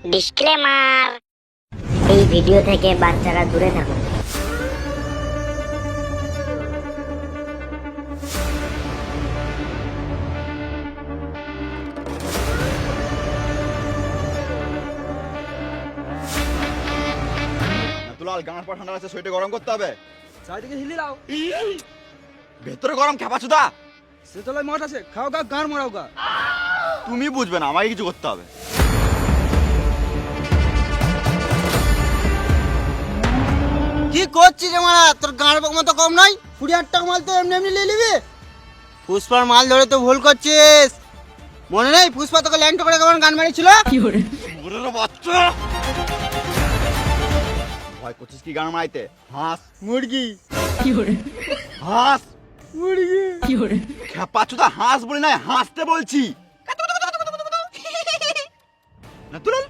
Disclaimer, এই video থেকে বাচ্চারা দূরে থাকুন। নাতুলাল গাঁর পর ঠান্ডা আছে, শরীরটা গরম করতে হবে। চারিদিকে হিলি দাও। ভেতরে গরম খেপাচুদা। সে তলায় মাঠ আছে, খাও গা, গান মারাও গা। তুমি বুঝবে না, আমাকে কিছু করতে হবে। কি করছিস রে মারা? তোর গাঁড় মতো কম নয়? 20,000 টাকা মাল তো এমনি এমনি নিয়ে নিবি? পুষ্পার মাল ধরে তো ভুল করছিস। মনে নেই পুষ্পা তোকে ল্যাংটো করে কেমন গান মারিছিল? ওরে বাচ্চা, ভয় করছিস কি গান মারাইতে? হাঁস মুরগি হাঁস মুরগি খেপাচুদা, হাঁস বলি না, হাসতে বলছি। নাতুলাল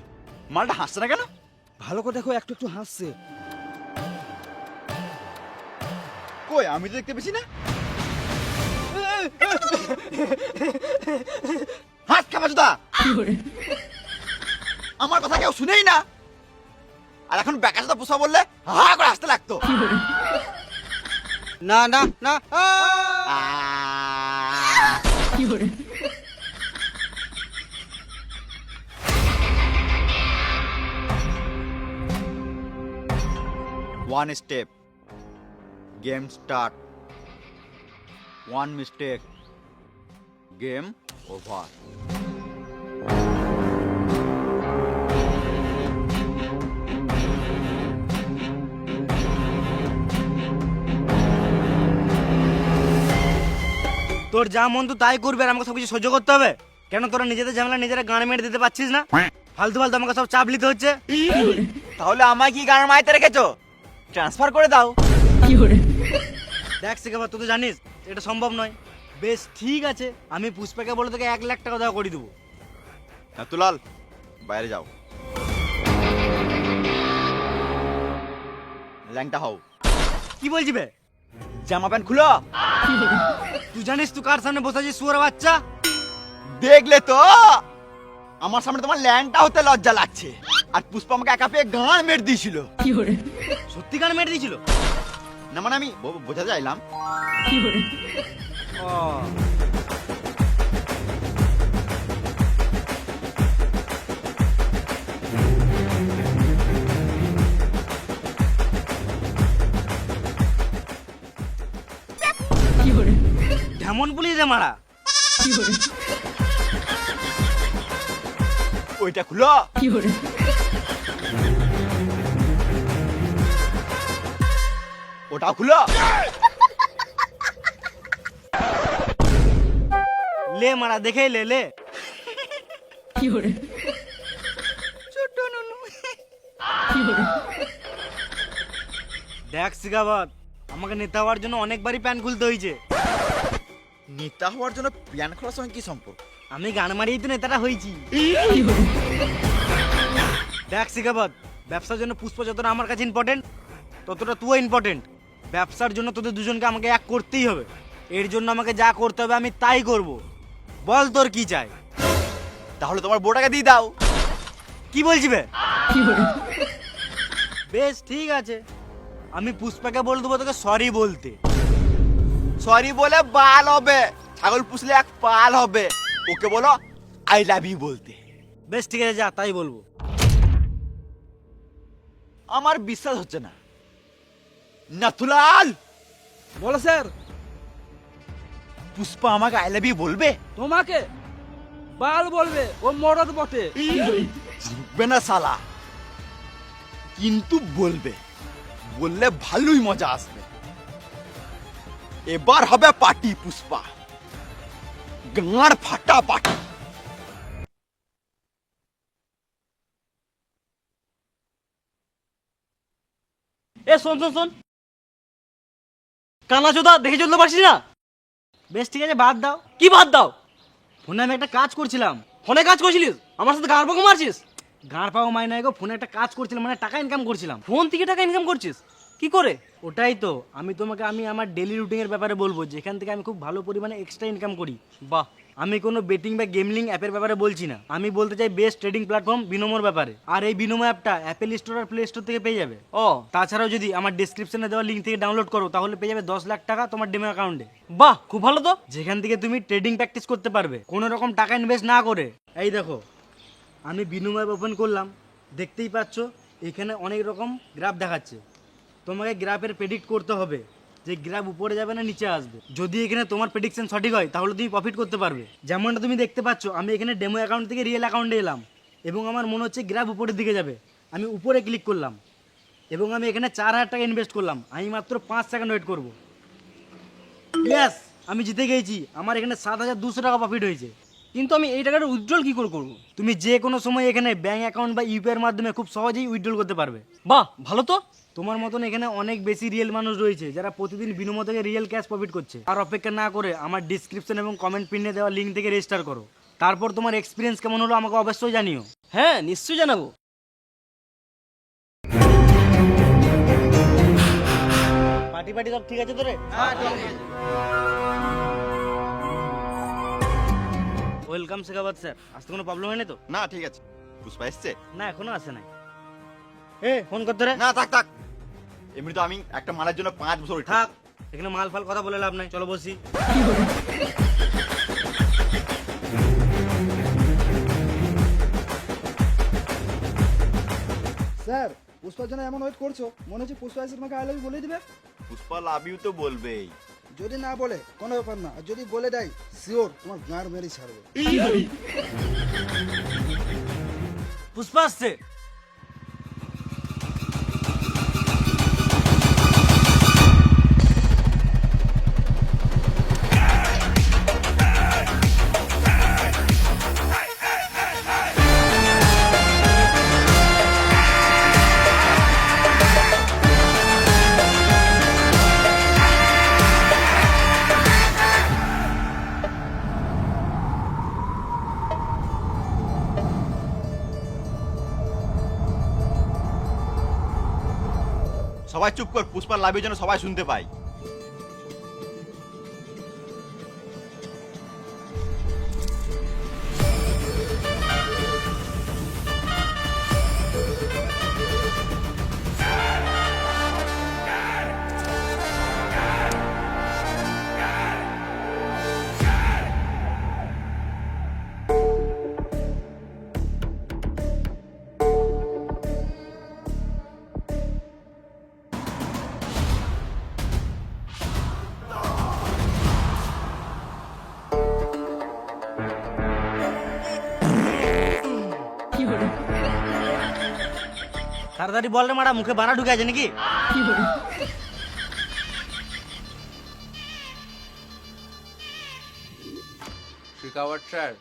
মালটা হাসছে না কেন? ভালো করে দেখো, একটু একটু হাসছে। কই আমি তো দেখতে পেছি না। হাত খেপাচুদা, আমার কথা কেউ শুনেই না। আর এখন বেকাচুদা পুষা বললে হা করে হাসতে লাগতো। না না না One step, game start. One mistake, game over. তোর যা মন তো তাই করবে, আর আমাকে সব কিছু সহ্য করতে হবে কেন? তোরা নিজেদের ঝামেলা নিজেরা গান মেরে দিতে পারছিস না? ফালতু ফালতু আমাকে সব চাপ নিতে হচ্ছে। তাহলে আমায় কি গান মাইতে রেখেছো? ট্রান্সফার করে দাও। দেখ শিখাবার, তুই তো জানিস এটা সম্ভব নয়। বেশ ঠিক আছে, আমি পুষ্পাকে বলে তোকে 1,00,000 টাকা দেওয়া করে দেবো। নাতুলাল বাইরে যাও, ল্যাংটা হও। কি বলছি বে? জামা প্যান্ট খুলো। তুই জানিস তুই কার সামনে বসে আছিস, শুয়োর বাচ্চা? দেখলে তো আমার সামনে তোমার ল্যাংটা হতে লজ্জা লাগছে। আর পুষ্পা আমাকে একা পেয়ে গান মেরে দিয়েছিল। সত্যি গান মেরে দিয়েছিল? না মানে আমি বোঝাতে চাইলাম। ও, কেমন পুলিশ রে মারা? ওইটা খুলো। ওটা খুলো। লে মারা, দেখে লে লে। দেখ শিখাবাদ, আমাকে নেতা হওয়ার জন্য অনেকবারই প্যান খুলতে হয়েছে। নেতা হওয়ার জন্য প্যান খোলার সঙ্গে কি সম্পর্ক? আমি গান মারিয়েই তো নেতাটা হয়েছি। দেখ শিখাবাদ, ব্যবসার জন্য পুষ্প যতটা আমার কাছে ইম্পর্টেন্ট, ততটা তুইও ইম্পর্টেন্ট। ব্যবসার জন্য তোদের দুজনকে আমাকে এক করতেই হবে। এর জন্য আমাকে যা করতে হবে আমি তাই করব। বল তোর কি চাই? তাহলে তোমার বউটাকে দিয়ে দাও। কি বলছি বে? বেশ ঠিক আছে, আমি পুষ্পাকে বলে দেবো তোকে সরি বলতে। সরি বলে বাল হবে, ছাগল পুষলে এক পাল হবে। ওকে বলো আই লাভ ইউ বলতে। বেশ ঠিক আছে, যা তাই বলবো। আমার বিশ্বাস হচ্ছে না। নাথুলাল, বলো স্যার। পুষ্পা আমাকে আই লাভ ইউ বলবে? তোমাকে বাল বলবে, ও মরদ বটে। ঝুঁকবে না শালা, কিন্তু বলবে। বললে ভালোই মজা আসবে। এবার হবে পার্টি পুষ্পা, গাঁড় ফাটা পার্টি। এ শোন শোন শোন, কানা চোদা দেখে চলতে পারছিস না? বেশ ঠিক আছে, বাদ দাও। কি বাদ দাও? ফোনে আমি একটা কাজ করছিলাম। ফোনে কাজ করছিলিস? আমার সাথে গাঁড় পাকা মারছিস? গাঁড় পাও মাই নাই গো, ফোনে একটা কাজ করছিলাম, মানে টাকা ইনকাম করছিলাম। ফোন থেকে টাকা ইনকাম করছিস? কি করে? ওটাই তো আমি তোমাকে আমার ডেইলি রুটিনের ব্যাপারে বলবো, যেখান থেকে আমি খুব ভালো পরিমাণে এক্সট্রা ইনকাম করি। বাহ, আমি কোনো বেটিং বা গেমলিং অ্যাপের ব্যাপারে বলছি না, আমি বলতে চাই বেস্ট ট্রেডিং প্ল্যাটফর্ম বিনোমোর ব্যাপারে। আর এই বিনোমো অ্যাপটা অ্যাপেল স্টোর আর প্লে স্টোর থেকে পেয়ে যাবে। ও তাছাড়াও যদি আমার ডেসক্রিপশনে দেওয়া লিঙ্ক থেকে ডাউনলোড করো তাহলে পেয়ে যাবে 10 লাখ টাকা তোমার ডেমো অ্যাকাউন্টে। বাহ, খুব ভালো তো, যেখান থেকে তুমি ট্রেডিং প্র্যাকটিস করতে পারবে কোনো রকম টাকা ইনভেস্ট না করে। এই দেখো আমি বিনোমো অ্যাপ ওপেন করলাম, দেখতেই পাচ্ছ এখানে অনেক রকম গ্রাফ দেখাচ্ছে। তোমাকে গ্রাফের প্রেডিক্ট করতে হবে যে গ্রাফ উপরে যাবে না নিচে আসবে। যদি এখানে তোমার প্রেডিকশন সঠিক হয় তাহলে তুমি প্রফিট করতে পারবে। যেমনটা তুমি দেখতে পাচ্ছ আমি এখানে ডেমো অ্যাকাউন্ট থেকে রিয়েল অ্যাকাউন্টে এলাম এবং আমার মনে হচ্ছে গ্রাফ উপরের দিকে যাবে। আমি উপরে ক্লিক করলাম এবং আমি এখানে 4,000 টাকা ইনভেস্ট করলাম। আমি মাত্র 5 সেকেন্ড ওয়েট করবো। ইয়েস, আমি জিতে গেছি। আমার এখানে 7,200 টাকা প্রফিট হয়েছে। কিন্তু আমি এই টাকাটা উইথড্রল কি করে করবো? তুমি যে কোনো সময় এখানে ব্যাঙ্ক অ্যাকাউন্ট বা ইউপিআইয়ের মাধ্যমে খুব সহজেই উইথড্রল করতে পারবে। বাহ, ভালো তো। তোমার মতন এখানে অনেক বেশি রিয়েল মানুষ রয়েছে যারা প্রতিদিন বিনোমো থেকে রিয়েল ক্যাশ প্রফিট করছে। আর অপেক্ষা না করে আমার ডিসক্রিপশন এবং কমেন্ট পিনে দেওয়া লিঙ্ক থেকে রেজিস্টার করো। তারপর তোমার এক্সপিরিয়েন্স কেমন হলো আমাকে অবশ্যই জানিও। হ্যাঁ, নিশ্চয়ই জানাবো। পার্টি পার্টি সব ঠিক আছে তো রে? ওয়েলকাম শেখাবাদ স্যার। আসতে কোনো প্রবলেম হয়নি তো? না ঠিক আছে। পুষ্পা এসছে? না, এখনো আসে নাই। এ ফোন করতে রে। না থাক থাক, এমনি তো আমি একটা মালের জন্য 5 বছর wait থাক, এখানে মাল ফাল কথা বলে লাভ নাই, চলো বসি। স্যার, পুষ্পার জন্য এমন ওয়েট করছো মনে হচ্ছে পুষ্পা এসে তোমাকে আই লাভ ইউ বলে দিবে। পুষ্পা লাভ ইউ তো বলবেই। যদি না বলে কোনো ব্যাপার না, আর যদি বলে দেয় শিওর তোমার গাঁড় মেরে ছাড়বে। পুষ্পা আসছে। সবাই চুপ কর, পুষ্পার লাভ ইউ যেন সবাই শুনতে পায়। তাড়াতাড়ি বল রে মারা, মুখে বানা ঢুকে আছে নাকি? Shekhawat sir,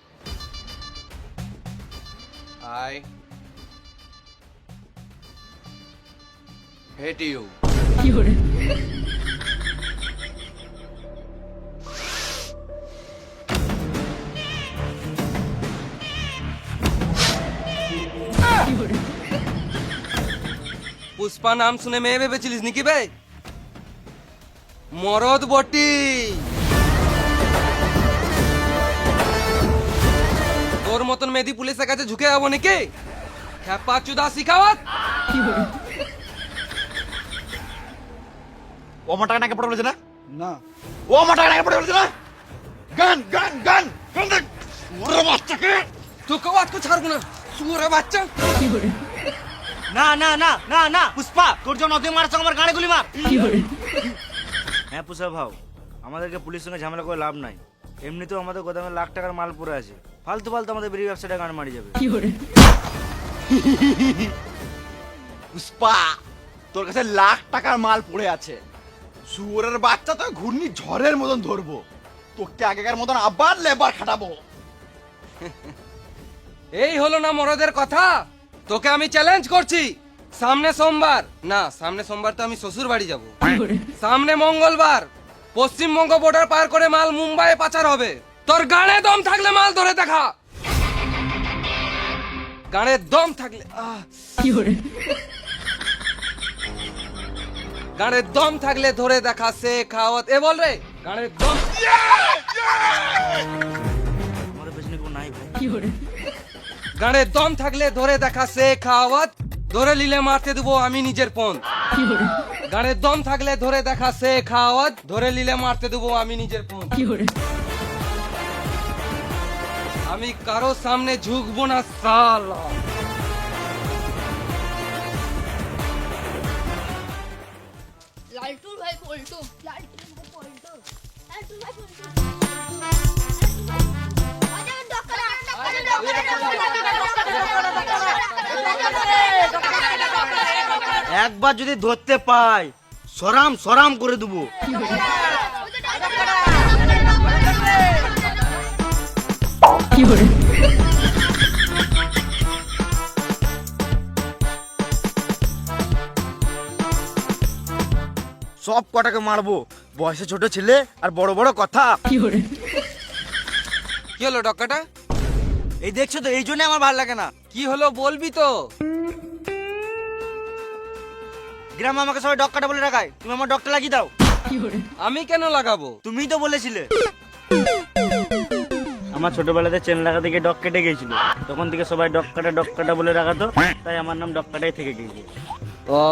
I hate you. Pushpa নাম শুনে মেয়ে ভেবেছিলিস নাকি বে? মরদ বটি। তোর মতন মেয়েদি পুলিশের কাছে ঝুঁকে যাবো নাকি? খ্যাপা চুদা শিখাওয়াত। ও আমার টাকা নাকি পড়ে বলেছে না? না, ও আমার টাকা নাকি পড়ে বলেছে না? গান গান গান গান দেখ ওরে বাচ্চাকে। তোকে আজকে ছাড়বো না, শুয়োরে বাচ্চা। না না না না না পুষ্পা, তোর জন্য তুই মারছ আমার গাড়ি গুলি মার। হ্যাঁ পুষ্পা ভাও, আমাদেরকে পুলিশের সঙ্গে ঝামেলা করে লাভ নাই। এমনিতেও আমাদের গোদামে লাখ টাকার মাল পড়ে আছে। ফালতু ফালতু আমাদের বেরিয়ে ব্যবসাটা গান মারি যাবে। পুষ্পা, তোর কাছে লাখ টাকার মাল পড়ে আছে। শুয়োরের বাচ্চা তো ঘূর্ণি ঝড়ের মতন ধরবো। তোকে আগেকার মতন আবার লেবার খাটাবো। এই হলো না মরদের কথা। তোকে আমি চ্যালেঞ্জ করছি, সামনে সোমবার না, সামনে সোমবার তো আমি শ্বশুর বাড়ি যাবো। সামনে মঙ্গলবার পশ্চিমবঙ্গ বর্ডার পার করে মাল মুম্বাইয়ে পাচার হবে। তোর গানে দম থাকলে মাল ধরে দেখা। গানে দম থাকলে গানের দম থাকলে ধরে দেখা। সে খাওয়াত এ বল রে, গানের দম। গাড়ে দম থাকলে ধরে দেখা সে খাওয়াত, ধরে নিলে মারতে দেবো আমি নিজের পণ। গাড়ে দম থাকলে ধরে দেখা সে খাওয়াত, ধরে নিলে মারতে দেবো আমি নিজের পণ। আমি কারো সামনে ঝুঁকবো না সালা। লালটুর ভাই পল্টু, লালটুর ভাই পল্টু, লালটুর ভাই পল্টু। একবার যদি ধরতে পাই সরাম সরাম করে দেবো। সব কটাকে মারবো, বয়সে ছোট ছেলে আর বড় বড় কথা। কি হলো ডক্কাটা? এই দেখছো তো, এই জন্য আমার ভালো লাগে না। কি হলো বলবি তো? গ্রামে আমাকে সবাই ডক্কাটা বলে রাখায়, তুমি আমার ডক্টর লাগিয়ে দাও। আমি কেন লাগাবো? তুমিই তো বলেছিলে। আমার ছোটবেলাতে চেন লাগাতে গিয়ে ডক কেটে গিয়েছিল, তখন থেকে সবাই ডক্কাটা বলে রাখাতো, তাই আমার নাম ডক্কাটাই থেকে গিয়েছে। ও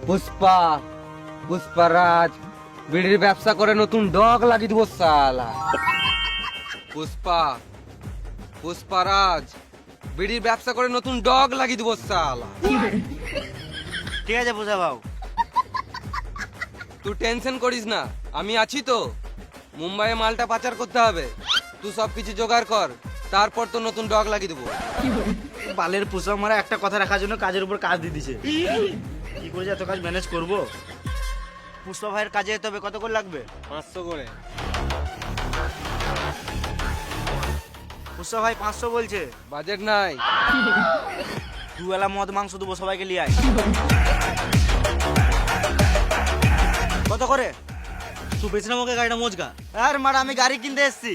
পুষ্পা, পুষ্পারাজ বিড়ির ব্যবসা করে নতুন ডগ লাগিয়ে দিব সালা। পুষ্পা, পুষ্পারাজ বিড়ির ব্যবসা করে নতুন ডগ লাগিয়ে দিব সালা। ঠিক আছে বুঝা ভাও। তুই টেনশন করিস না, আমি আছি তো। মুম্বাইয়ে মালটা পাচার করতে হবে, তুই সবকিছু জোগাড় কর, তারপর তো নতুন ডগ লাগিয়ে দেবো। বালের পোষা মারা একটা কথা রাখার জন্য কাজের উপর কাজ দিয়ে দিছে। কি করে যে এত কাজ ম্যানেজ করবো? পুষ্পা ভাইয়ের কাজে যেতে হবে, কত করে লাগবে? 500 করে। পুষ্পা ভাই 500 বলছে। বাজেট নাই। দুবেলা মদ মাংস দেবো, সবাইকে লিয়ে আয়। কত করে? তুই বেশি না আমাকে গাড়িটা মোজগা। আর মারা আমি গাড়ি কিনতে এসছি।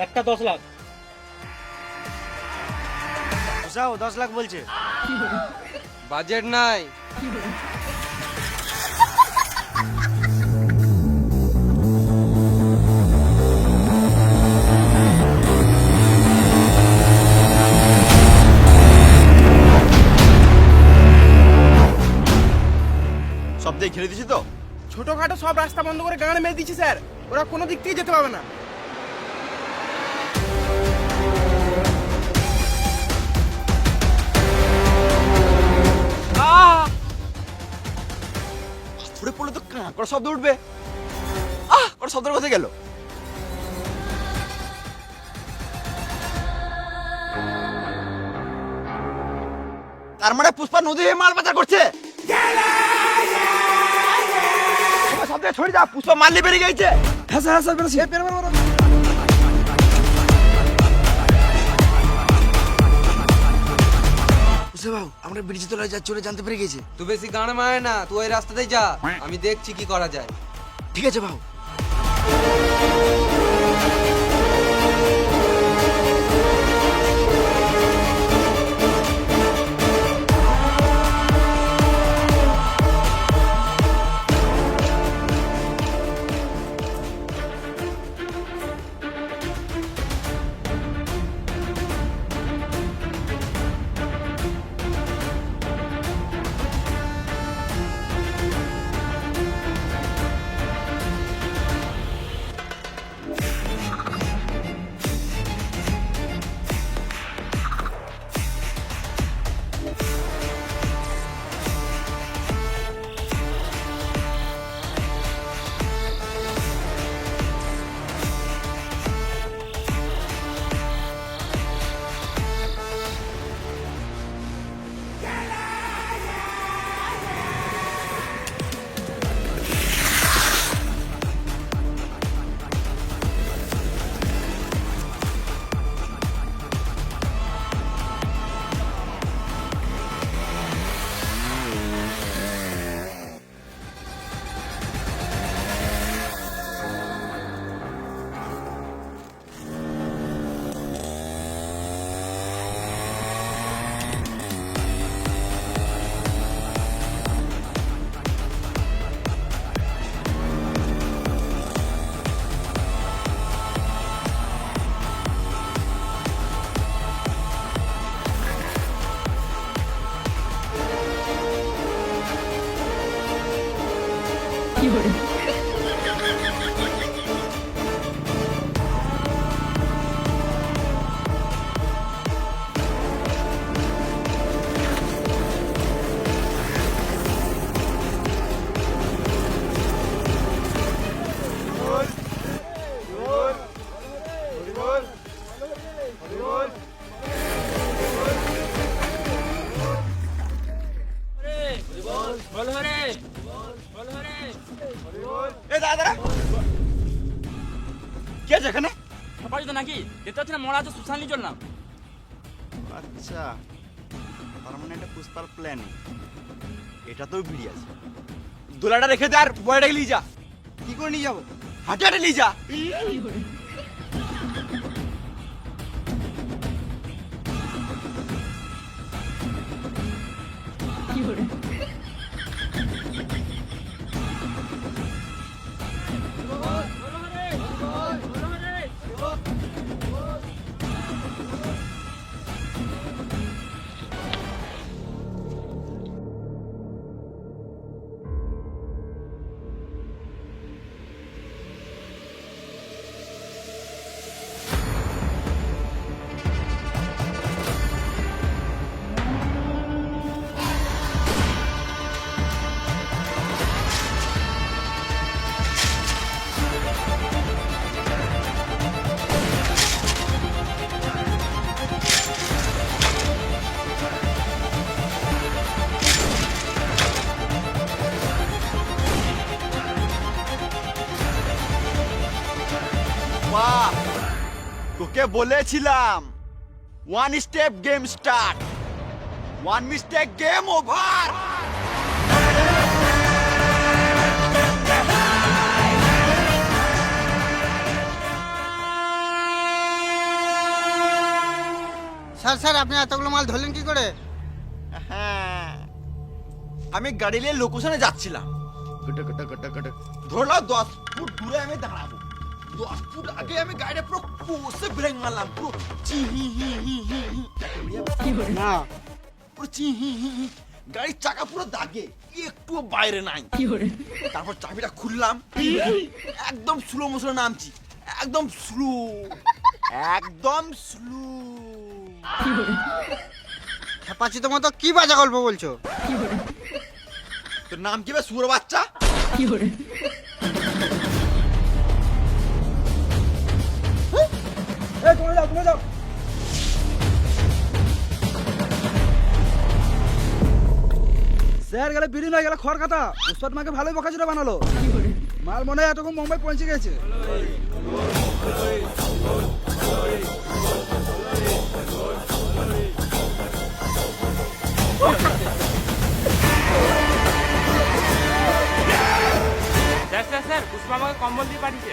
একটা 10 লাখ। বুঝাও 10 লাখ বলছে। বাজেট নাই। সব দিয়ে ঘিরে দিছি তো। ছোটখাটো সব রাস্তা বন্ধ করে গান মেরে দিচ্ছে স্যার, ওরা কোনো দিক থেকে যেতে পারবে না। ছুড়ে পড়লে তো কাঁ করে শব্দ উঠবে। ওর শব্দ কোথায় গেল? তার মানে পুষ্পা নদী হয়ে মাল পাচার করছে। সব থেকে ছড়ে যা, পুষ্পা মাল নিয়ে বেরিয়ে গেছে। হ্যাঁ স্যার, হ্যাঁ স্যার, বেরোছি। আমরা ব্রিজ তলায় যাচ্ছি, ওরা জানতে পেরে গেছে। তুই বেশি গান মারে না, তুই ওই রাস্তাতেই যা, আমি দেখছি কি করা যায়। ঠিক আছে ভাও। দেখতে পাচ্ছি না মরা আছে, শ্মশান নিয়ে চললাম। আচ্ছা, তার মানে এটা পুষ্পার প্ল্যান। এটা তো ভিড়ি আছে। দোলাটা রেখে দে আর বয়টাকে নিয়ে যা। কি করে নিয়ে যাবো? হাঁটে হাঁটে নিয়ে যা। বাহ, তোকে বলেছিলাম one step game start, one mistake game over. Sir sir আপনি এতগুলো মাল ধরলেন কি করে? হ্যাঁ, আমি গাড়ি নিয়ে লোকেশনে যাচ্ছিলাম। ধরলো 10 ফুট দূরে আমি দাঁড়াবো। 10 ফুট আগে আমি গাড়িটা পুরো কোষে ব্রেক মারলাম, পুরো না পুরো গাড়ির চাকা পুরো দাগে, একটুও বাইরে নাই। তারপর চাবিটা খুললাম, একদম স্লো মোশনে নামছি, একদম স্লো, একদম স্লো। খেপাচিত মতো কি বাজা গল্প বলছো? তোর নাম কি বে সুর বাচ্চা? তোমরা যাও, তোমরা যাও। স্যার গেলে বিড়ি নয়, গেলে খড় কাটা। পুষ্পা তোমাকে ভালোই বকাচোদা বানালো। মাল মনে হয় এতক্ষণ মুম্বাই পৌঁছে গেছে। স্যার স্যার স্যার, পুষ্পা আমাকে কম্বল দিয়ে পাঠিয়েছে।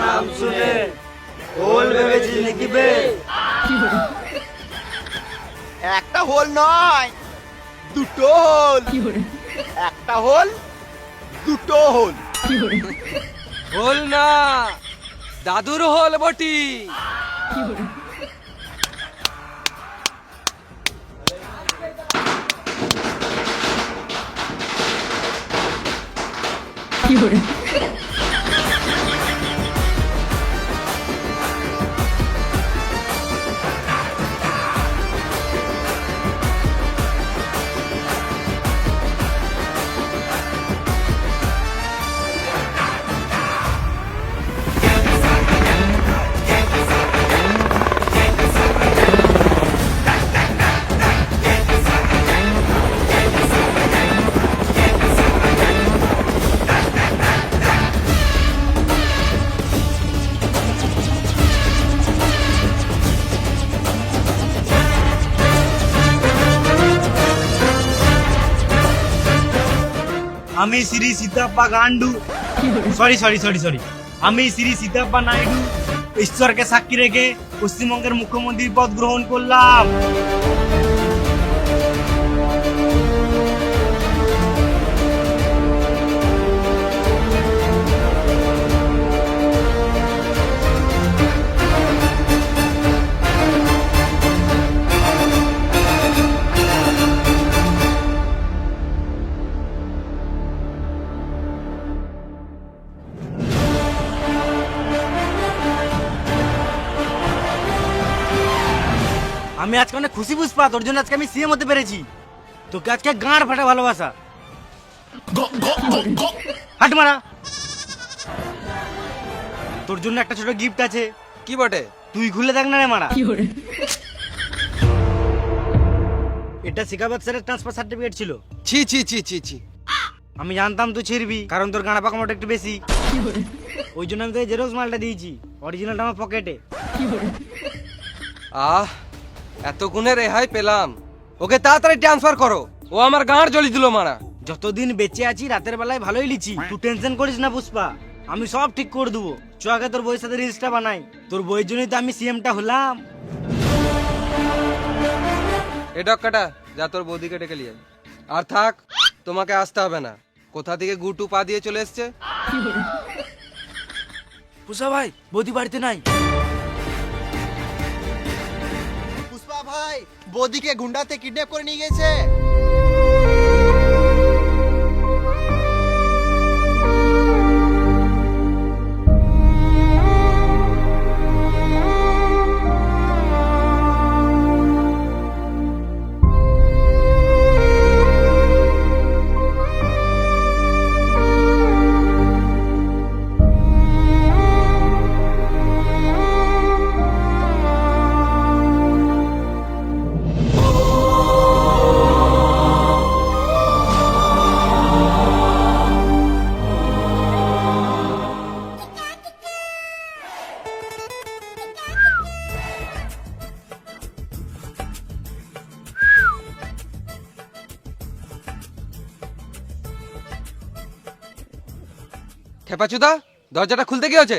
নাম শুনে হোল ভেবেছিস নাকি বে? একটা হোল নয়, দুটো হোল। একটা হোল, দুটো হোল। হোল না, দাদুর হোল বটি। আমি শ্রী সীতাপ্পা গান্ডু, সরি, আমি শ্রী সীতাপ্পা নাইডু ঈশ্বরকে সাক্ষী রেখে পশ্চিমবঙ্গের মুখ্যমন্ত্রীর পদ গ্রহণ করলাম। আমি আজকে অনেক খুশি পুষ্পা, তোর জন্য আজকে আমি সিএম হতে পেরেছি। তোকে আজকে গাঁড় ফাটা ভালোবাসা। হাট মারা, তোর জন্য একটা ছোট গিফট আছে। কি বটে? তুই খুলে দেখ না রে মারা। এটা শিকাবাদ স্যারের ট্রান্সফার সার্টিফিকেট ছিল। ছি ছি ছি ছি ছি। আমি জানতাম তুই ছিড়বি, কারণ তোর গাঁড়া পাকামোটা একটু বেশি। ওই জন্য আমি তোকে জেরক্স মালটা দিয়েছি, অরিজিনালটা আমার পকেটে। এতক্ষণে রেহাই পেলাম। ওকে তাড়াতাড়ি ট্রান্সফার করো, ও আমার গাঁড় জ্বলি দিল মারা। যতদিন বেঁচে আছি রাতের বেলায় ভালোই লিছি, তুই টেনশন করিস না পুষ্পা, আমি সব ঠিক করে দেবো। চ আগে তোর বইয়ের সাথে রিলসটা বানাই, তোর বইয়ের জন্যই তো আমি সিএমটা হলাম। এ ডক্কাটা যা তোর বৌদিকে ডেকে নিয়ে আয়। আর থাক, তোমাকে আসতে হবে না, কোথা থেকে গুটু পা দিয়ে চলে এসছে। পুষ্পা ভাই, বৌদি বাড়িতে নাই। পুষ্পা ভাই, বৌদিকে গুন্ডাতে কিডন্যাপ করে নিয়ে গেছে। খেপাচুদা, দরজাটা খুলতে কি হচ্ছে?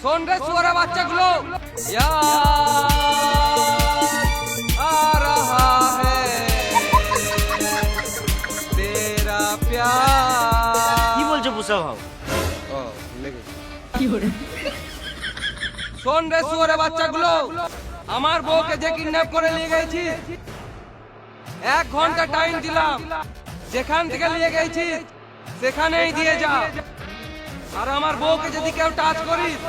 শোন রে শুয়োরের বাচ্চাগুলো, আ রহা হ্যায় তেরা প্যার। কি বলছো পুষ্পা ভাও? ও, লেগে। শোন রে শুয়োরের বাচ্চাগুলো, আমার বউকে যে কিডন্যাপ করে নিয়ে গেছি, 1 ঘন্টা টাইম দিলাম, যেখান থেকে নিয়ে গেছি সেখানেই দিয়ে যা। আর আমার বউকে যদি কেউ টাচ করিস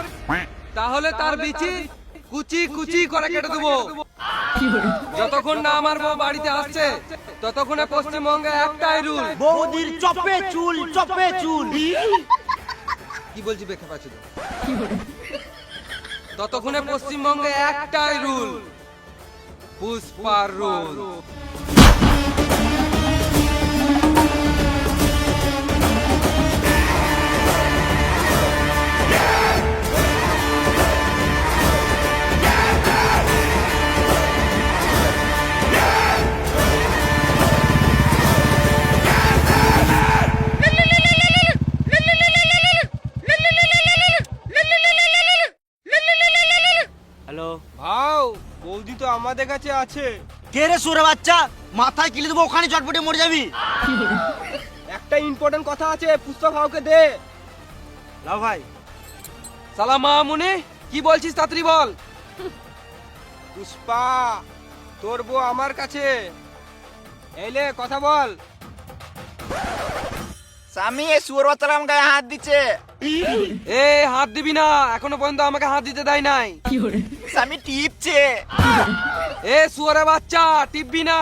তাহলে তার বিচি কুচি কুচি করে কেটে দেবো। যতক্ষণ না আমার বউ বাড়িতে আসছে ততক্ষণে পশ্চিমবঙ্গে একটাই রুল। বৌদির চপে চুল, চপে চুল। কি বলছি বেখে পাচ্ছি? ততক্ষণে পশ্চিমবঙ্গে একটাই রুল, পুষ্পার রুল। হ্যালো ভাও, বৌদি তো আমাদের কাছে আছে। কে রে সুরে বাচ্চা, মাথায় কিলে দেবো, ওখানে চটপটে মরে যাবি। একটা ইম্পর্টেন্ট কথা আছে, পুষ্পা ভাওকে দে। লাও ভাই। সালাম মামুনি, কি বলছিস তাড়াতাড়ি বল। পুষ্পা, তোর বউ আমার কাছে। এলে কথা বল। স্বামী এই শুয়োর বাচ্চারা আমার গায়ে হাত দিচ্ছে। এ হাত দিবি না, এখনো পর্যন্ত আমাকে হাত দিতে দেয় নাই। স্বামী টিপছে। এ শুয়োরের বাচ্চা, টিপবি না,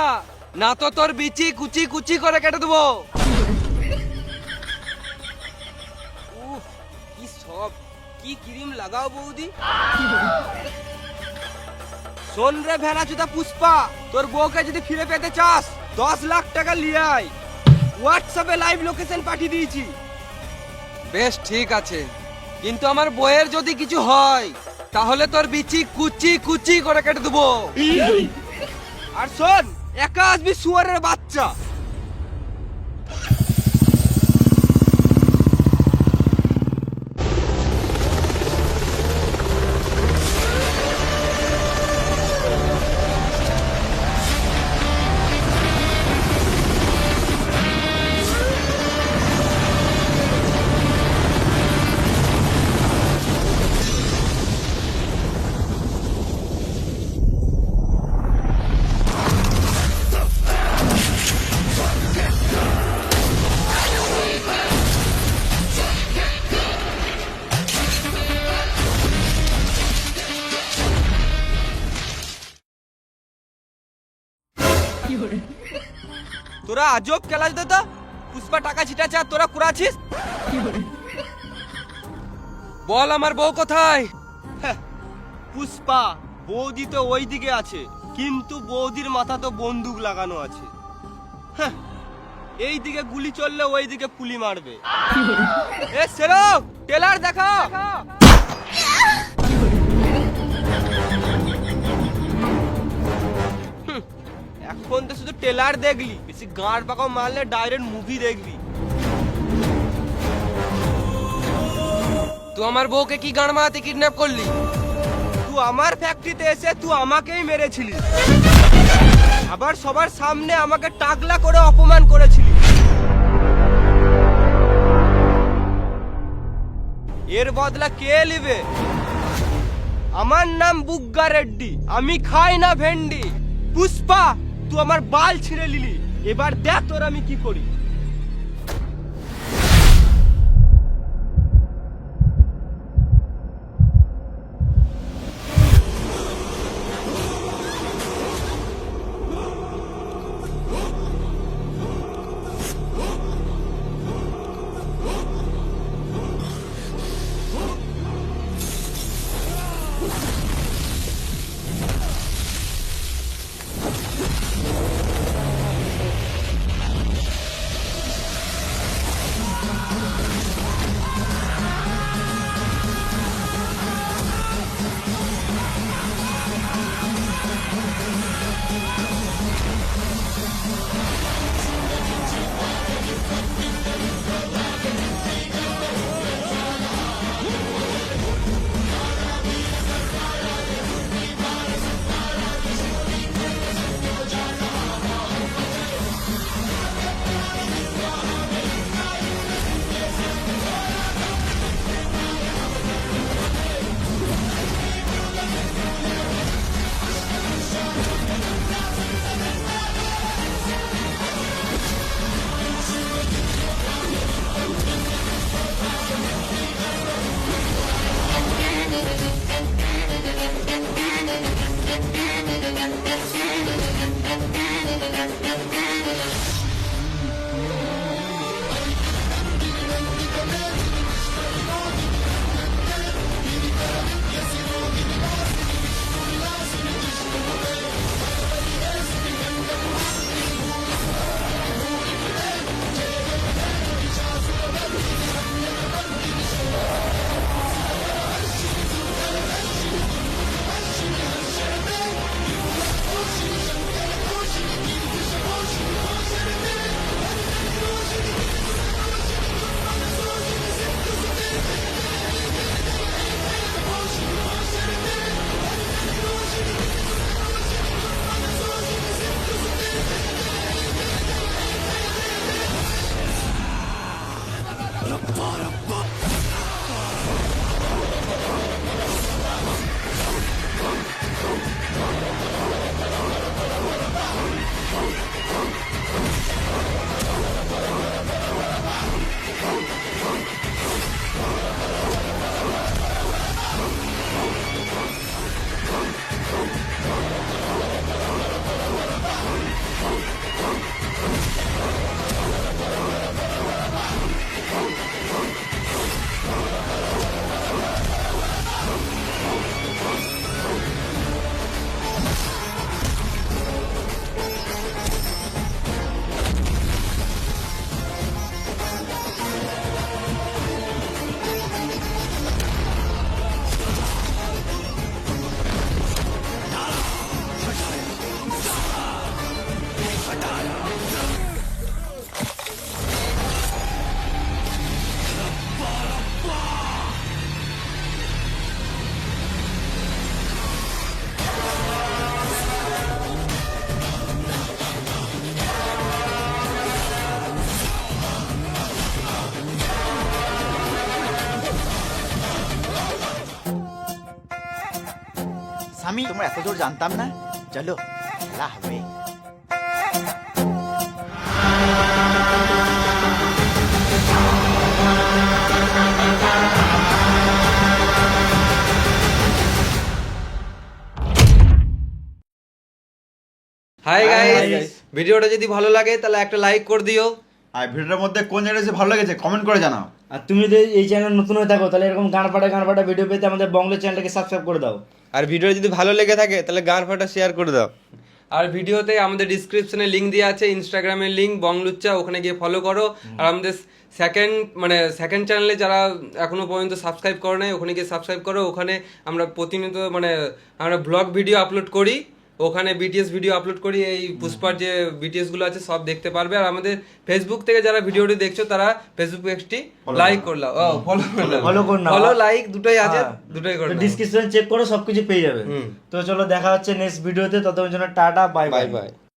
না তো তোর বিচি কুচি কুচি করে কেটে দেবো। উফ, কি সব, কি ক্রিম লাগাও বৌদি। শোন রে ভেড়াচুদা পুষ্পা, তোর বউকে যদি ফিরে পেতে চাস 10 লাখ টাকা লিয়ে আয়। হোয়াটসঅ্যাপে লাইভ লোকেশন পাঠিয়ে দিয়েছি। বেশ ঠিক আছে, কিন্তু আমার বইয়ের যদি কিছু হয় তাহলে তোর বিচি কুচি কুচি করে কেটে দেবো। আর শোন, একা আসবি শুয়ারের বাচ্চা। তোরা আজব খেলাস তো পুষ্পা টাকা ছিটাচ্ছে আর তোরা কুড়াছিস। বল আমার বউ কোথায়? পুষ্পা বৌদি তো ওই দিকে আছে, কিন্তু বৌদির মাথা তো বন্দুক লাগানো আছে। হ্যাঁ, এই দিকে গুলি চললে ওই দিকে পুলি মারবে। এ সেরক টেলার দেখা। এখন তো শুধু টেলার দেখলি, বেশি গাঁড় পাকাও মারলে ডাইরেক্ট মুভি দেখবি। তুই আমার বউকে কি গান মারাতে কিডন্যাপ করলি? তুই আমার ফ্যাক্টরিতে এসে তুই আমাকেই মেরেছিলি, আবার সবার সামনে আমাকে টাকলা করে অপমান করেছিলি। এর বদলা কে নিবে? আমার নাম বুগ্গা রেড্ডি, আমি খাই না ভেন্ডি। পুষ্পা তুই আমার বাল ছিঁড়ে নিলি, এবার দেখ তোর আমি কি করি। স্বামী তোমরা এত দূর জানতাম না, চলো খেলা হবে। হাই গাইস, ভিডিওটা যদি ভালো লাগে তাহলে একটা লাইক করে দিও। আর ভিডিওটার মধ্যে কোন জায়গাটা এসে ভালো লেগেছে কমেন্ট করে জানাও। আর তুমি যদি এই চ্যানেল নতুন হয়ে থাকো তাহলে এরকম গান ফাটা ভিডিও পেতে আমাদের বংলো চ্যানেলটাকে সাবস্ক্রাইব করে দাও। আর ভিডিও যদি ভালো লেগে থাকে তাহলে গান ফাটা শেয়ার করে দাও। আর ভিডিওতে আমাদের ডিসক্রিপশনে লিংক দেওয়া আছে, ইনস্টাগ্রামের লিংক বংলুচ্চা, ওখানে গিয়ে ফলো করো। আর আমাদের সেকেন্ড চ্যানেলে যারা এখনো পর্যন্ত সাবস্ক্রাইব করে নাই ওখানে গিয়ে সাবস্ক্রাইব করো। ওখানে আমরা প্রতিনিয়ত আমরা ব্লগ ভিডিও আপলোড করি, ওখানে বিটিএস ভিডিও আপলোড করি। এই পুষ্পার যে বিটিএস গুলো আছে সব দেখতে পারবে। আর আমাদের ফেসবুক থেকে যারা ভিডিওটি দেখছো তারা ফেসবুক পেজটি লাইক করলাম, Follow করে নাও। ফলো লাইক দুটোই আছে, দুটোই করে নাও। ডিসক্রিপশন চেক করো, সবকিছু পেয়ে যাবে। হুম। তো চলো দেখা হচ্ছে নেক্সট ভিডিওতে, ততক্ষণ জন্য tata, bye bye bye. By.